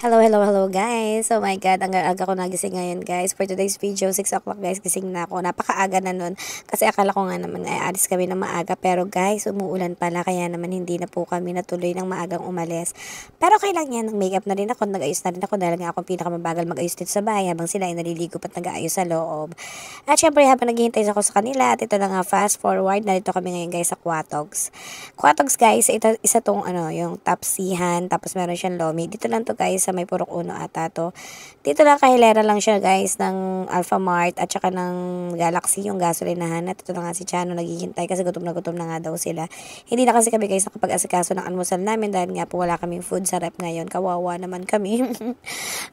Hello, hello, hello guys. Oh my God, ang aga ko nagising ngayon guys. For today's video, 6 o'clock guys, gising na ako. Napakaaga na nun. Kasi akala ko nga naman ay alis kami ng maaga. Pero guys, umuulan pala. Kaya naman hindi na po kami natuloy ng maagang umalis. Pero kailang yan, nag-makeup na rin ako. Nag-ayos na rin ako dahil nga ako pinakamabagal mag-ayos dito sa bahay habang sila ay naliligo at nag-aayos sa loob. At syempre habang naghihintay ako sa kanila at ito na nga fast forward, narito kami ngayon guys sa Quatogs. Quatogs guys, isa tong yung tapsihan, tapos meron siyang lomi. Dito lang to guys sa may Purok Uno ata to. Dito lang kahilera lang siya guys ng Alphamart at saka ng Galaxy yung gasolinahan. At ito na nga si Chano naghihintay kasi gutom na nga daw sila. Hindi na kasi kami guys nakapag-asikaso ng almusal namin dahil nga po wala kaming food sa rep ngayon. Kawawa naman kami.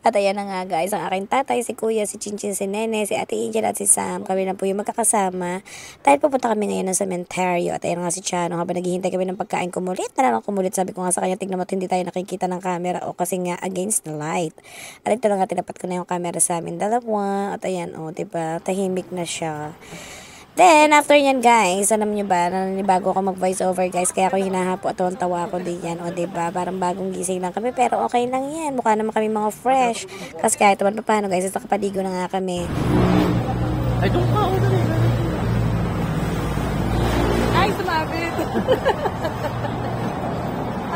At ayan na nga guys, ang aking tatay, si Kuya, si Chinchin, si Nene, si Ate Angel at si Sam. Kami na po yung magkakasama. Dahil pupunta kami ngayon ng sementeryo. At ayan nga si Chano habang naghihintay kami ng pagkain kumulit. Na lang kumulit. Sabi ko nga sa kanya, tignan mo hindi tayo nakikita ng camera o kasi nga against the light. At ito na nga, tinapat ko na yung camera sa amin dalawa. At ayan, diba, tahimik na siya. Then, after yan guys, alam nyo ba, bago ako mag-voice over guys, kaya ako hinahapo at tawa ako din yan. Diba, parang bagong gising lang kami, pero okay lang yan. Mukha naman kami mga fresh. Kasi kahit naman pa paano guys, nakapaligo na nga kami. Ay, doon ka, ay, sumabit.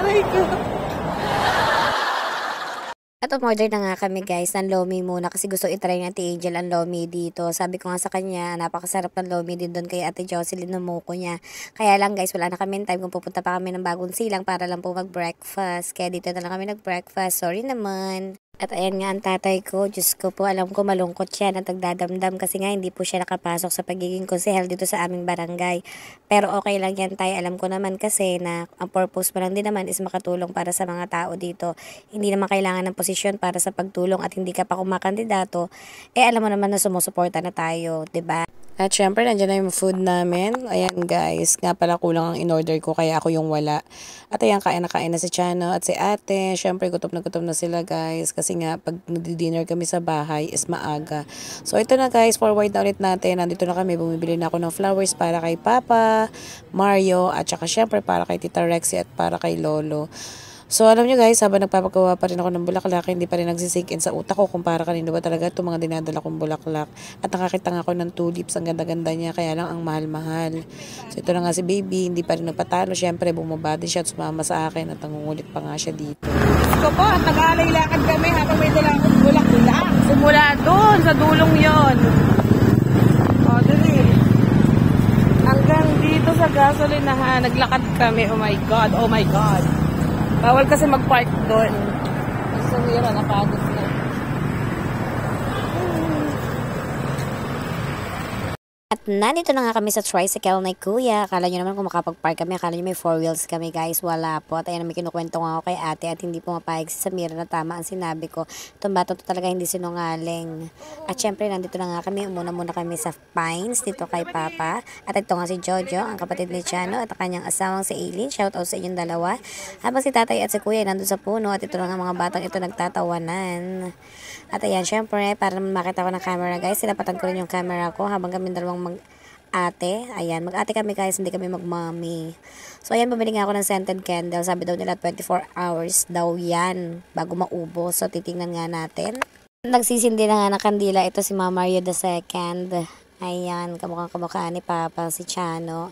Aray ko. At umorder na nga kami guys ng lomi muna kasi gusto itry ng Ate Angel ang lomi dito. Sabi ko nga sa kanya, napakasarap ng lomi din doon kay Ate Jocelyn ng Moko niya. Kaya lang guys, wala na kami time kung pupunta pa kami ng Bagong Silang para lang po mag-breakfast. Kaya dito na lang kami nag-breakfast. Sorry naman. At ayan nga ang tatay ko, Diyos ko po, alam ko malungkot siya na nagdadamdam kasi nga hindi po siya nakapasok sa pagiging konsehal dito sa aming barangay. Pero okay lang yan tayo, alam ko naman kasi na ang purpose mo lang din naman is makatulong para sa mga tao dito. Hindi naman kailangan ng posisyon para sa pagtulong at hindi ka pa kumakandidato, alam mo naman na sumusuporta na tayo, 'di ba? At syempre, nandiyan na yung food namin. Ayan guys, nga pala kulang ang in-order ko kaya ako yung wala. At ayan, kain na si Chano at si ate. Syempre, gutom na sila guys. Kasi nga, pag nag-dinner kami sa bahay is maaga. So ito na guys, forward na ulit natin. Nandito na kami, bumibili na ako ng flowers para kay Papa, Mario, at saka syempre para kay Tita Rexy at para kay Lolo. So, alam nyo guys, habang nagpapagawa pa rin ako ng bulaklak, hindi pa rin nagsisink in sa utak ko kung para kanino ba talaga itong mga dinadala kong bulaklak. At nakakita nga ako ng tulips, ang ganda-ganda niya, kaya lang ang mahal-mahal. So, ito na nga si baby, hindi pa rin nagpatalo. Siyempre, bumaba din siya at sumama sa akin at nangungulit pa nga siya dito. Gusto ko, at nag-aalay lakad kami habang may dala akong bulak-bulak. Simula doon, sa dulong yon. O, dali. Hanggang dito sa gasolinahan, naglakad kami. Oh my God, oh my God. Bawal kasi mag-park doon. Sumira, napagod na. At nandito na nga kami sa tricycle ni Kuya. Akala nyo naman kung makapag-park kami. Akala nyo may 4 wheels kami guys. Wala po. At ayan, may kinukwento nga ako kay ate at hindi pumapayag si Samira na tama ang sinabi ko. Itong bata to talaga hindi sinungaling. At syempre, nandito na nga kami. Umuna muna kami sa Pines dito kay Papa. At ito nga si Jojo, ang kapatid ni Chano at ang kanyang asawang si Aileen. Shout out sa inyong dalawa. Habang si tatay at si Kuya nandun sa puno at ito na nga mga batang ito nagtatawanan. At ayan, syempre, para makita ko ng camera guys, sinapatan ko rin yung camera ko habang kami dalawang mag-ate. Ayan, mag-ate kami guys, hindi kami mag-mommy. So ayan, bumili nga ako ng scented candle. Sabi daw nila 24 hours daw yan bago maubos. So titingnan nga natin. Nagsisindi na nga ng kandila. Ito si Mama Maria II. Ayan, kamukha ni Papa, si Chano.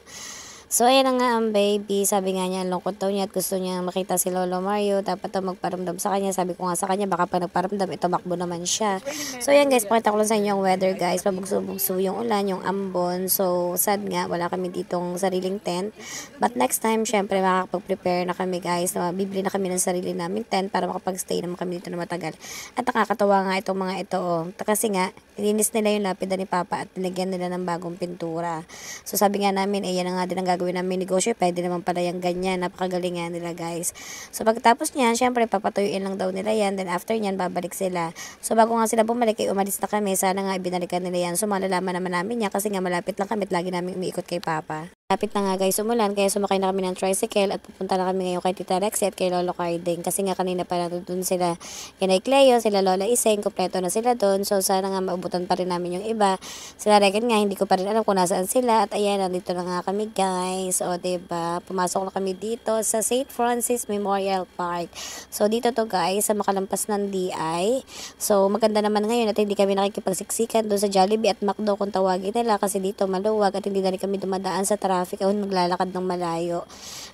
So, ayan na nga ang baby. Sabi nga niya, ang lungkot daw niya at gusto niya makita si Lolo Mario. Dapat daw magparamdam sa kanya. Sabi ko nga sa kanya, baka pag nagparamdam, ito makbo naman siya. So, ayan guys, pakita ko lang sa inyo yung weather guys. Pabugso-bugso yung ulan, yung ambon. So, sad nga, wala kami ditong sariling tent. But next time, syempre, makakapag-prepare na kami guys. Bibili na kami ng sarili namin tent para makapag-stay naman kami dito na matagal. At nakakatawa nga itong mga ito. Kasi nga, ilinis nila yung lapida ni Papa at nilagyan nila ng bagong pintura. So, sabi nga namin, yan na nga din ang gagawin namin negosyo, pwede naman pala yung ganyan, napakagaling nga nila guys. So pagkatapos niyan, syempre papatuyuin lang daw nila yan, then after niyan babalik sila. So bago nga sila bumalik, umalis na kami, sana nga ibinalikan nila yan. So malalaman naman namin yan kasi nga malapit lang kami at lagi namin umiikot kay Papa. Lapit na nga guys umulan, kaya sumakay na kami ng tricycle at pupunta na kami ngayon kay Tita Rexy at kay Lolo Carding. Kasi nga kanina pa nandun sila Inay Cleo, sila Lola Iseng, kompleto na sila doon. So sana nga maubutan pa rin namin yung iba. Sila Regan nga, hindi ko pa rin alam kung nasaan sila. At ayan, nandito na nga kami guys. O diba, pumasok na kami dito sa St. Francis Memorial Park. So dito to guys, sa makalampas ng DI. So maganda naman ngayon at hindi kami nakikipagsiksikan doon sa Jollibee at McDo kung tawagin nila. Kasi dito maluwag at hindi na rin kami dumadaan sa traffic o maglalakad ng malayo.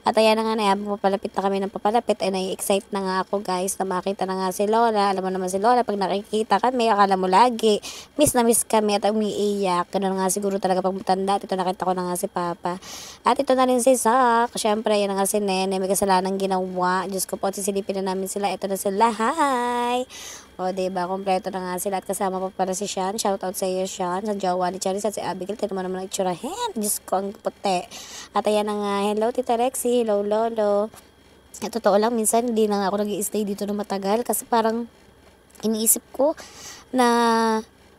At ayan na nga na, papalapit na kami ng papalapit ay nai-excite na nga ako guys na makita na nga si Lola. Alam mo naman si Lola, pag nakikita kami, akala mo lagi miss na miss kami at umiiyak. Ganun nga siguro talaga pag matanda. At ito nakita ko na nga si Papa. At ito na rin si Zach. Siyempre, yan na nga si Nene. May kasalanan ginawa. Diyos ko po, sisilipin na namin sila. Ito na sila. Hi! O, diba? Kompleto na nga sila. At kasama pa pala si Sean. Shoutout sa iyo, Sean. Sa jowa ni Charis at si Abigail. Tino mo naman ang itsurahin. Diyos ko, ang puti. At ayan na nga. Hello, Tita Rexy. Hello, Lolo. At totoo lang, minsan hindi na nga ako nag-i-stay dito na matagal. Kasi parang iniisip ko na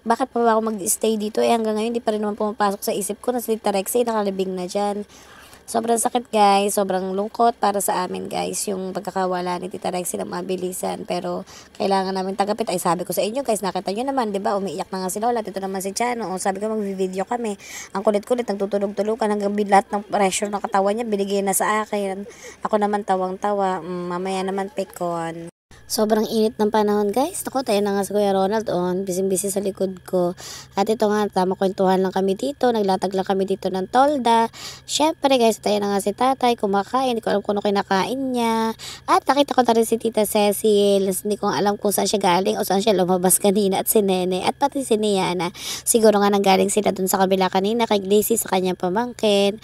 bakit pa ba ako mag-stay dito? Hanggang ngayon, hindi pa rin naman pumapasok sa isip ko na si Tita Rexy nakalibing na dyan. Sobrang sakit guys, sobrang lungkot para sa amin guys, yung pagkakawala ni Tita Rexy na mabilisan. Pero kailangan namin tagapit. Ay sabi ko sa inyo guys, nakita nyo naman, di ba? Umiiyak na nga si Lola, dito naman si Chano. O, sabi ko mag-video kami. Ang kulit-kulit, nagtutulog-tulukan hanggang lahat ng pressure ng katawan niya, binigay na sa akin. Ako naman tawang-tawa, mamaya naman pekon. Sobrang init ng panahon guys. Naku, tayo na nga si Kuya Ronald on. Busy-busy sa likod ko. At ito nga, tama kwentuhan lang kami dito. Naglatag lang kami dito ng tolda. Syempre guys, tayo na nga si tatay. Kumakain. Hindi ko alam kung ano kinakain niya. At nakita ko na rin si Tita Cecil. Hindi ko alam kung saan siya galing o saan siya lumabas kanina. At si Nene. At pati si Niana. Siguro nga nanggaling sila dun sa kabila kanina kay Glacy sa kanyang pamangkin.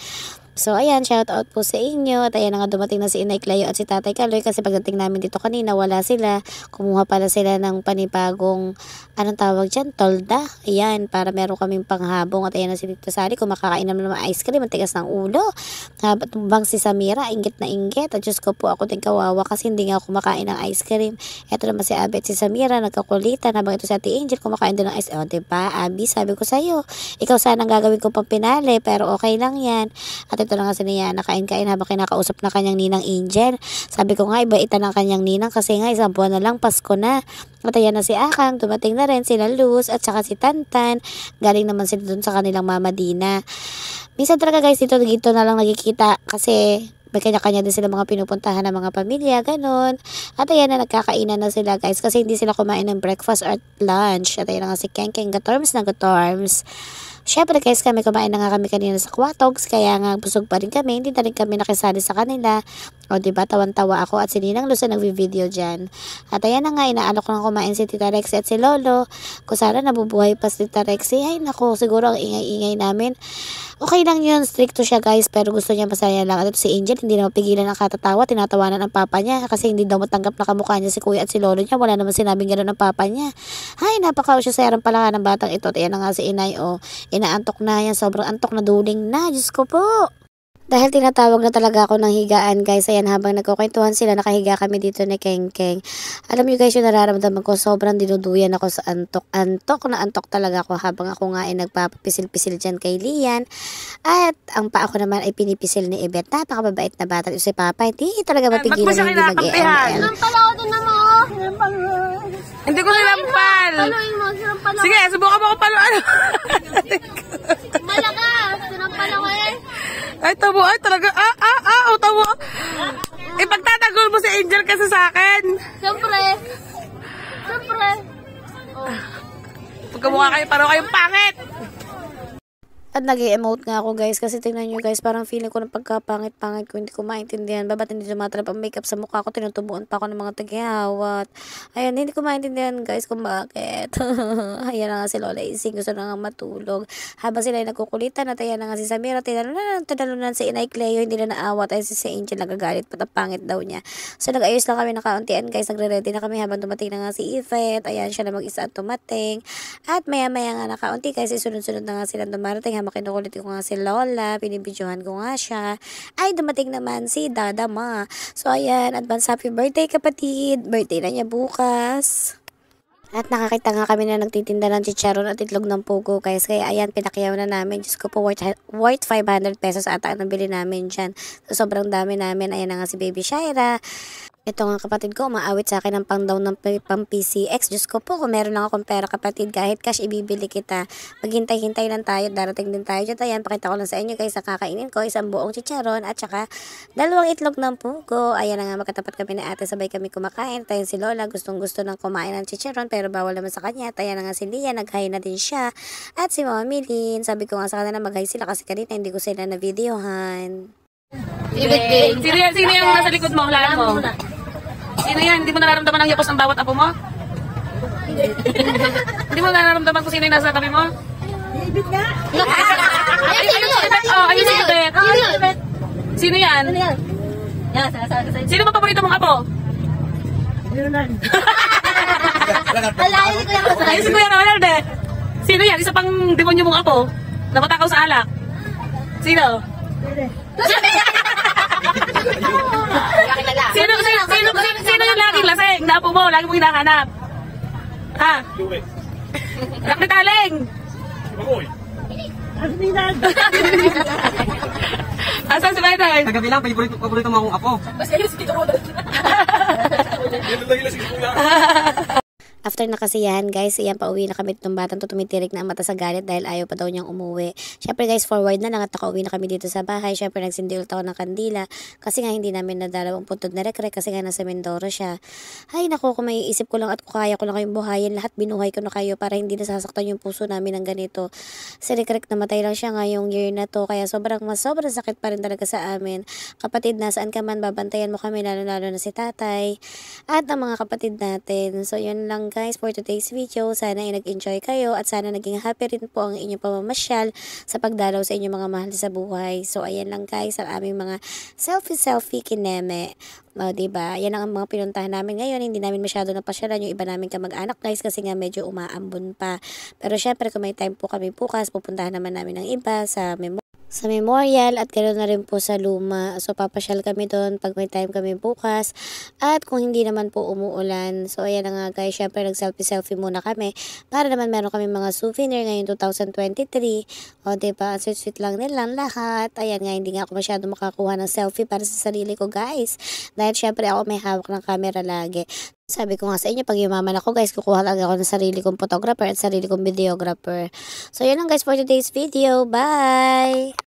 So, ayan, shout out po sa inyo. At ayan na nga, dumating na si Inay Cleo at si Tatay Kaloy kasi pagdating namin dito kanina, wala sila. Kumuha pala sila ng panibagong, anong tawag dyan? Tolda. Ayan, para meron kaming panghabong. At ayan na si Tito Sari, kumakain naman ng ice cream, ang tigas ng ulo. Bang si Samira, inggit na inggit. At Diyos ko po, ako din kawawa kasi hindi nga ako kumakain ng ice cream. Ito naman si Abby at si Samira, nagkakulitan. Habang ito si Ate Angel, kumakain din ng ice cream. O, diba, Abby, sabi ko sa'yo, ikaw sana ang gagawin ko pang pinali, pero okay lang yan. At ito na nga si Nia, nakain-kain habang kinakausap na kanyang ninang Angel. Sabi ko nga, ibaitan ng kanyang ninang kasi nga isang buwan na lang, Pasko na. At ayan na si Akang, dumating na rin sila Luz at saka si Tantan. Galing naman sila dun sa kanilang Mama Dina. Minsan talaga guys, dito na lang nagkikita kasi may kanya-kanya din sila mga pinupuntahan ng mga pamilya, ganun. At ayan na, nagkakainan na sila guys kasi hindi sila kumain ng breakfast or lunch. At ayan na nga si Keng Gatorms na Gatorms. Syempre guys, kami kumain na nga kami kanina sa Quatogs, kaya nga busog pa rin kami, hindi na rin kami nakisali sa kanila. O diba, tawan-tawa ako at si Ninang Luz na nagvi-video dyan. At ayan na nga, inaalok na kumain si Tita Rexy at si Lolo. Kung sana nabubuhay pa si Tita Rexy, ay naku, siguro ang ingay-ingay namin. Okay lang yun, stricto siya guys, pero gusto niya masaya lang. At ito si Angel, hindi na mapigilan ang katatawa, tinatawanan ang papa niya kasi hindi daw matanggap na kamukha niya si Kuya at si Lolo niya. Wala naman sinabing gano'n ang papa niya. Ay, napaka-usyoseran pala nga ng batang ito. At ayan na nga si Inay, inaantok na yan, sobrang antok na duling na, Diyos ko po. Dahil tinatawag na talaga ako ng higaan guys, ayan habang nagkukwentuhan sila, nakahiga kami dito ni Keng. Alam niyo guys yung nararamdaman ko, sobrang dinuduyan ako sa antok. Antok na antok talaga ako habang ako nga ay nagpapapisil-pisil dyan kay Lian. At ang paa ko naman ay pinipisil ni Ibet. Napakababait na bata. Si Papa, hindi talaga mapigilan na hindi mag-EML. Sinampal ako din na mo. Hindi ko sinampal. Paluin mo, sinampal ako. Sige, subukan mo ko paluan. Malaka, sinampal ako eh. Ay, tabo. Ay, talaga. Tabo. Ipagtatanggol mo si Angel kasi sa akin. Siyempre. Pagkamukha kayo, parang kayong pangit. At nag-emote nga ako guys kasi tingnan nyo guys, parang feeling ko ng pagkapangit-pangit ko, hindi ko maintindihan. Ba't hindi tumatalab ang makeup sa mukha ko, tinutubuan pa ako ng mga taghihawat. Ayan, hindi ko maintindihan guys kung bakit. Ayan na nga si Lola Ising, gusto na nga matulog. Habang sila ay nagkukulitan at ayan na nga si Samira, tinalunan si Inay Cleo, hindi na naawat. Ay si Angel nagagalit, pat ang pangit daw niya. So nag-ayos lang kami ng kauntian guys, nagre-ready na kami habang dumating na nga si Ifet. Ayan, siya na mag-isa at tumating. At maya-maya nga nakaunti kasi sunod-sunod na nga silang dumarating. Kinukulit ko nga si Lola, pinibidyohan ko nga siya. Ay, dumating naman si Dada Ma. So, ayan, advance happy birthday kapatid. Birthday na niya bukas. At nakakita nga kami na nagtitinda ng chicharon at itlog ng pugo guys. Kaya ayan, pinakyaw na namin. Diyos ko po, worth 500 pesos ata ang nabili namin dyan. So, sobrang dami namin. Ayan na nga si Baby Shaira. Ito nga kapatid ko, umaawit sa akin ng pang down ng pang PCX. Diyos ko po, kung meron lang akong pera kapatid, kahit cash ibibili kita. Maghintay-hintay lang tayo, darating din tayo dyan. Ayan, pakita ko lang sa inyo guys, ang kakainin ko, isang buong chicharon at saka 2 itlog ng pugo. Ayan na nga, magkatapat kami na ate, sabay kami kumakain. Tayo si Lola, gustong-gusto ng kumain ng chicharon, pero bawal naman sa kanya. Ayan na nga si Lia, nag-hi na din siya. At si Mama Milin, sabi ko nga sa kanila mag-hi sila kasi kanina hindi ko sila na-videohan. Sino yung nasa likod mo? Hulaan mo. Sino yan? Hindi mo nararamdaman ang yapos ng bawat apo mo? Hindi mo nararamdaman kung sino yung nasa tabi mo? Ibit nga. Ayun si Ibit. Sino yan? Sino ba paborito mong apo? Ayun si Kuya Ronald eh. Sino yan? Isa pang demonyo mong apo? Napatakaw sa alak. Sino? Sino yung laging lasing? Naapo mo, lagi mong hinahanap. Ha? Nakitaling! Asan si Bayday? Kagabi lang, paborito mo akong apo. After nakasiyahan guys, ayan pauwi na kami itong batang to, tumitirik na ang mata sa galit dahil ayaw pa daw niyang umuwi. Syempre guys, forward na lang at nakauwi na kami dito sa bahay. Syempre nagsindi ulit ako ng kandila kasi nga hindi namin nadalaw ang puntod na rekre kasi nga nasa Mindoro siya. Ay nako, kung may isip ko lang at kung kaya ko lang kayong buhayin, lahat binuhay ko na kayo para hindi nasasaktan yung puso namin ng ganito. Si Rikrek namatay lang siya ngayong year na to, kaya sobrang sakit pa rin talaga sa amin. Kapatid, nasaan ka man, babantayan mo kami, lalo na si tatay at ang mga kapatid natin. So yun lang guys for today's video. Sana ay nag-enjoy kayo at sana naging happy rin po ang inyong pamamasyal sa pagdalaw sa inyong mga mahal sa buhay. So ayan lang guys ang aming mga selfie kineme. O, diba? Yan ang mga pinuntahan namin ngayon. Hindi namin masyado napasyalan yung iba namin kamag-anak guys kasi nga medyo umaambon pa. Pero syempre kung may time po kami bukas, pupuntahan naman namin ng iba sa Memorial at ganoon na rin po sa Luma. So papasyal kami doon pag may time kami bukas at kung hindi naman po umuulan. So ayan na nga guys, syempre nag-selfie muna kami para naman meron kami mga souvenir ngayon 2023. O diba, ang sweet lang nilang lahat. Ayan nga, hindi nga ako masyado makakuha ng selfie para sa sarili ko guys dahil syempre ako may hawak ng camera lagi. Sabi ko nga sa inyo, pag yumaman ako guys, kukuha lang ako ng sarili kong photographer at sarili kong videographer. So yun lang guys for today's video. Bye!